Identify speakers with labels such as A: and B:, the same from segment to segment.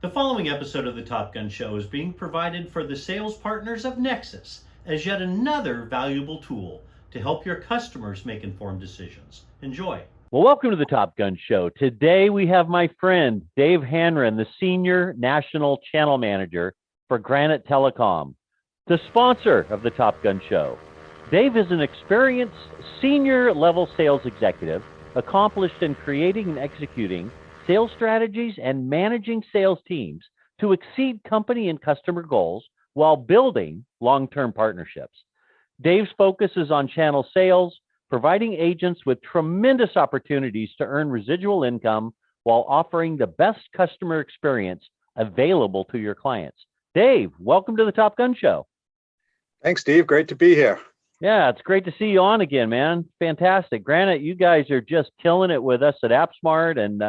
A: The following episode of the Top Gun Show is being provided for the sales partners of NXTSYS as yet another valuable tool to help your customers make informed decisions. Enjoy.
B: Well, welcome to the Top Gun Show. Today we have my friend Dave Hanron, the Senior National Channel Manager for Granite Telecom, the sponsor of the Top Gun Show. Dave is an experienced senior level sales executive, accomplished in creating and executing sales strategies and managing sales teams to exceed company and customer goals while building long-term partnerships. Dave's focus is on channel sales, providing agents with tremendous opportunities to earn residual income while offering the best customer experience available to your clients. Dave, welcome to the Top Gun Show.
C: Thanks, Steve. Great to be here.
B: Yeah, it's great to see you on again, man. Fantastic. Granite, you guys are just killing it with us at AppSmart, and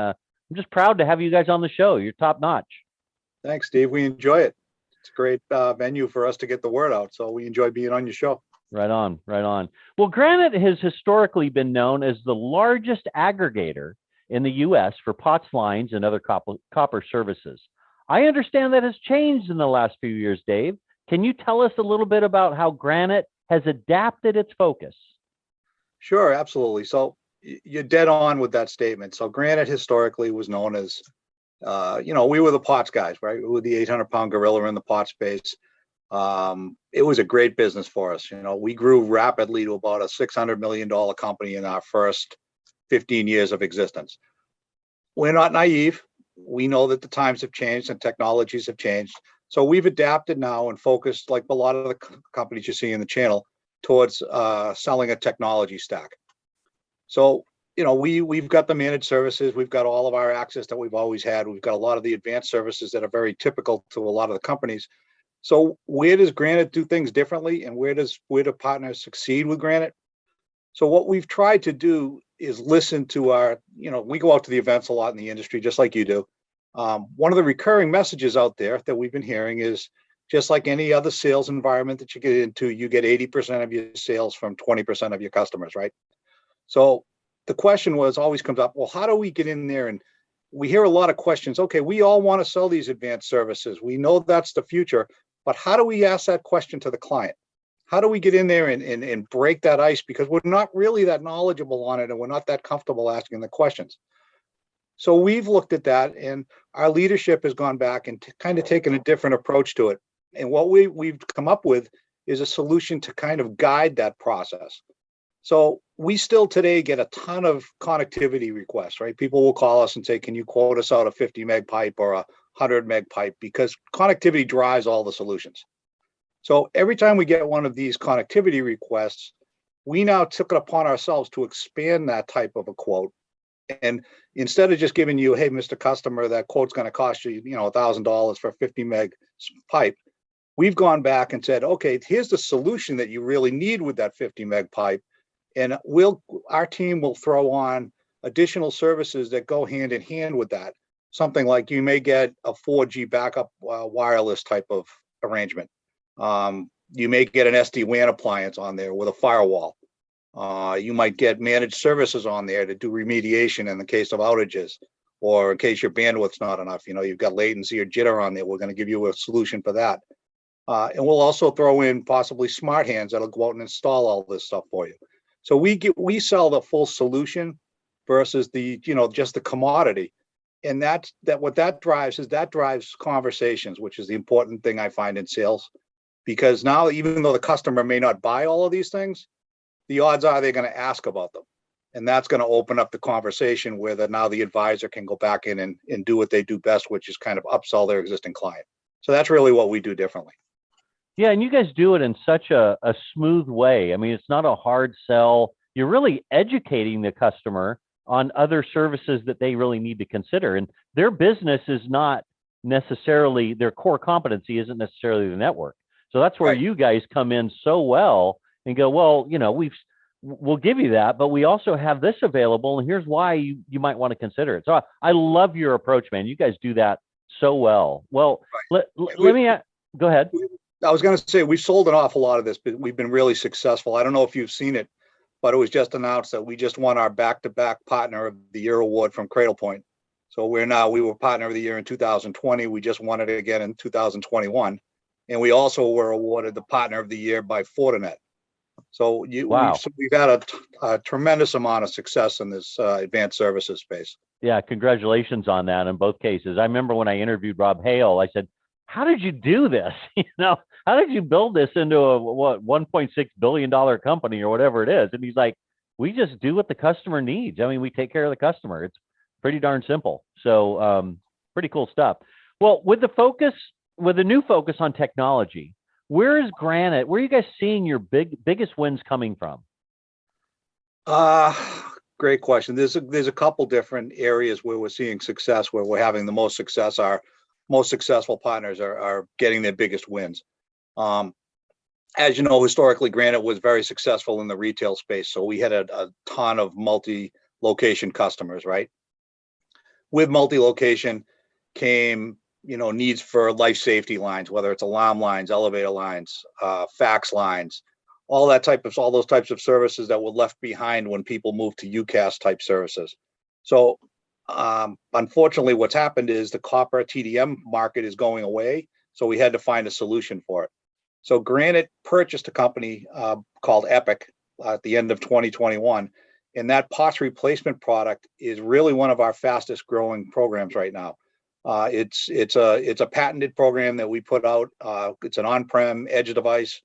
B: I'm just proud to have you guys on the show. You're top notch.
C: Thanks, Steve. We enjoy it. It's a great venue for us to get the word out, so we enjoy being on your show.
B: Right on, right on. Well, Granite has historically been known as the largest aggregator in the U.S. for POTS lines and other copper services. I understand that has changed in the last few years, Dave. Can you tell us a little bit about how Granite has adapted its focus?
C: Sure, absolutely. So you're dead on with that statement. So Granite historically was known as, we were the POTS guys, right? We were the 800-pound gorilla in the POTS space. It was a great business for us. We grew rapidly to about a $600 million company in our first 15 years of existence. We're not naive. We know that the times have changed and technologies have changed. So we've adapted now and focused, like a lot of the companies you see in the channel, towards selling a technology stack. So, we've got the managed services. We've got all of our access that we've always had. We've got a lot of the advanced services that are very typical to a lot of the companies. So where does Granite do things differently, and where do partners succeed with Granite? So what we've tried to do is listen to our, we go out to the events a lot in the industry, just like you do. One of the recurring messages out there that we've been hearing is, just like any other sales environment that you get into, you get 80% of your sales from 20% of your customers, right? So the question always comes up, well, how do we get in there? And we hear a lot of questions. Okay, we all want to sell these advanced services. We know that's the future, but how do we ask that question to the client? How do we get in there and break that ice? Because we're not really that knowledgeable on it, and we're not that comfortable asking the questions. So we've looked at that, and our leadership has gone back and kind of taken a different approach to it. And what we've come up with is a solution to kind of guide that process. So we still today get a ton of connectivity requests, right? People will call us and say, can you quote us out a 50 meg pipe or a 100 meg pipe? Because connectivity drives all the solutions. So every time we get one of these connectivity requests, we now took it upon ourselves to expand that type of a quote. And instead of just giving you, hey, Mr. Customer, that quote's going to cost you, $1,000 for a 50 meg pipe, we've gone back and said, okay, here's the solution that you really need with that 50 meg pipe. And our team will throw on additional services that go hand in hand with that. Something like you may get a 4G backup wireless type of arrangement. You may get an SD-WAN appliance on there with a firewall. You might get managed services on there to do remediation in the case of outages, or in case your bandwidth's not enough. You've got latency or jitter on there. We're going to give you a solution for that. And we'll also throw in possibly smart hands that'll go out and install all this stuff for you. So we sell the full solution versus the, just the commodity. And what that drives conversations, which is the important thing I find in sales. Because now, even though the customer may not buy all of these things, the odds are they're going to ask about them. And that's going to open up the conversation where now the advisor can go back in and do what they do best, which is kind of upsell their existing client. So that's really what we do differently.
B: Yeah, and you guys do it in such a smooth way. I mean, it's not a hard sell. You're really educating the customer on other services that they really need to consider. And their business is not necessarily, their core competency isn't necessarily the network. So that's where you guys come in so well and go, well, we'll give you that, but we also have this available, and here's why you might want to consider it. So I love your approach, man. You guys do that so well. Well, let me go ahead.
C: I was going to say, we've sold an awful lot of this, but we've been really successful. I don't know if you've seen it, but it was just announced that we just won our back-to-back Partner of the Year award from Cradlepoint. So we were partner of the year in 2020. We just won it again in 2021. And we also were awarded the partner of the year by Fortinet. So
B: Wow.
C: we've had a tremendous amount of success in this advanced services space.
B: Yeah, congratulations on that in both cases. I remember when I interviewed Rob Hale, I said, how did you do this? How did you build this into a $1.6 billion company or whatever it is? And he's like, we just do what the customer needs. I mean, we take care of the customer. It's pretty darn simple. So pretty cool stuff. Well, with the new focus on technology, where are you guys seeing your biggest wins coming from?
C: Great question. There's a couple different areas where we're seeing success, where we're having the most success. Our most successful partners are getting their biggest wins. As you know, historically, Granite was very successful in the retail space. So we had a ton of multi-location customers, right? With multi-location came, needs for life safety lines, whether it's alarm lines, elevator lines, fax lines, all those types of services that were left behind when people moved to UCaaS type services. So unfortunately, what's happened is the copper TDM market is going away. So we had to find a solution for it. So Granite purchased a company called Epic at the end of 2021. And that POTS replacement product is really one of our fastest growing programs right now. It's a patented program that we put out. It's an on-prem edge device,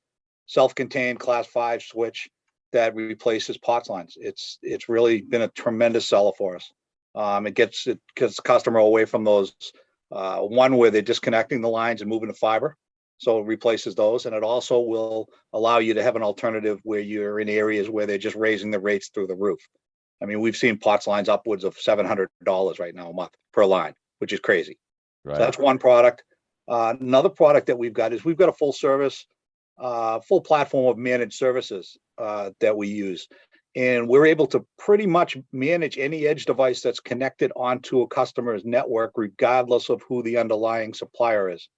C: self-contained class 5 switch that replaces POTS lines. It's really been a tremendous seller for us. It gets the customer away from those one where they're disconnecting the lines and moving to fiber. So it replaces those, and it also will allow you to have an alternative where you're in areas where they're just raising the rates through the roof. I mean, we've seen POTS lines upwards of $700 right now a month per line, which is crazy. Right. So that's one product. Another product that we've got is we've got a full service, full platform of managed services that we use. And we're able to pretty much manage any edge device that's connected onto a customer's network, regardless of who the underlying supplier is.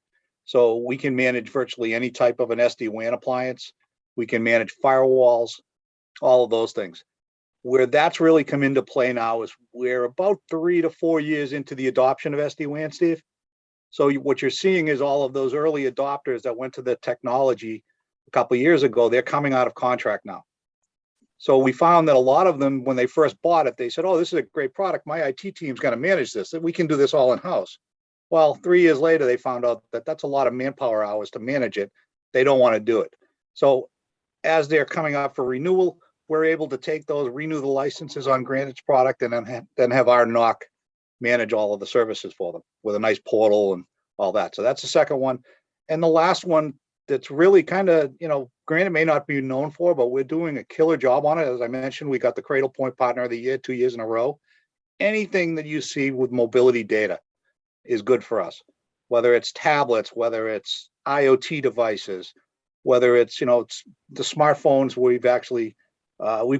C: So we can manage virtually any type of an SD-WAN appliance. We can manage firewalls, all of those things. Where that's really come into play now is we're about 3 to 4 years into the adoption of SD-WAN, Steve. So what you're seeing is all of those early adopters that went to the technology a couple of years ago, they're coming out of contract now. So we found that a lot of them, when they first bought it, they said, oh, this is a great product. My IT team's going to manage this. We can do this all in-house. Well, 3 years later, they found out that that's a lot of manpower hours to manage it. They don't want to do it. So as they're coming up for renewal, we're able to take those, renew the licenses on Granite's product, and then have our NOC manage all of the services for them with a nice portal and all that. So that's the second one. And the last one that's really kind of, Granite may not be known for, but we're doing a killer job on it. As I mentioned, we got the Cradle Point Partner of the Year 2 years in a row. Anything that you see with mobility data is good for us, whether it's tablets, whether it's IoT devices, whether it's, it's the smartphones. We've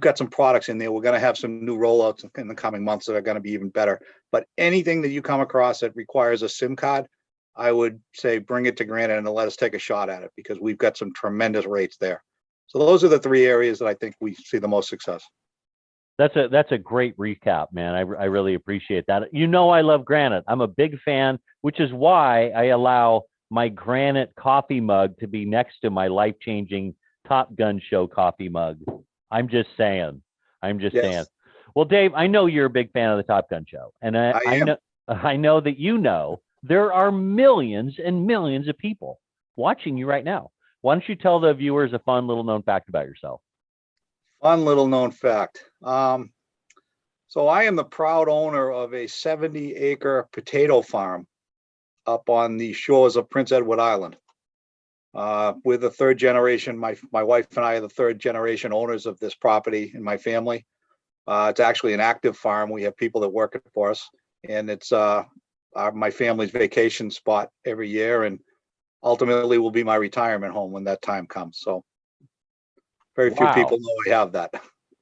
C: got some products in there. We're going to have some new rollouts in the coming months that are going to be even better. But anything that you come across that requires a SIM card, I would say bring it to Granite and let us take a shot at it, because we've got some tremendous rates there. So those are the 3 areas that I think we see the most success.
B: That's a great recap, man. I really appreciate that. I love Granite. I'm a big fan, which is why I allow my Granite coffee mug to be next to my life-changing Top Gun Show coffee mug. I'm just saying. Saying. Well, Dave, I know you're a big fan of the Top Gun Show, and I know that there are millions and millions of people watching you right now. Why don't you tell the viewers a fun little known fact about yourself?
C: Fun little known fact. So I am the proud owner of a 70-acre potato farm up on the shores of Prince Edward Island. We're the third generation. My wife and I are the third generation owners of this property in my family. It's actually an active farm. We have people that work it for us, and it's my family's vacation spot every year, and ultimately will be my retirement home when that time comes. So very few people know I have that.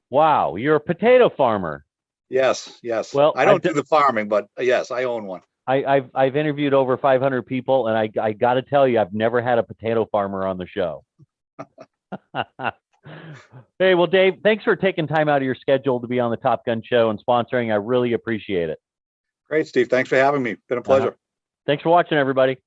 C: Wow,
B: you're a potato farmer.
C: Yes. Well, I don't do the farming, but yes, I own one.
B: I've interviewed over 500 people, and I got to tell you, I've never had a potato farmer on the show. Hey, well, Dave, thanks for taking time out of your schedule to be on the Top Gun Show and sponsoring. I really appreciate it.
C: Great, Steve. Thanks for having me. Been a pleasure.
B: Thanks for watching, everybody.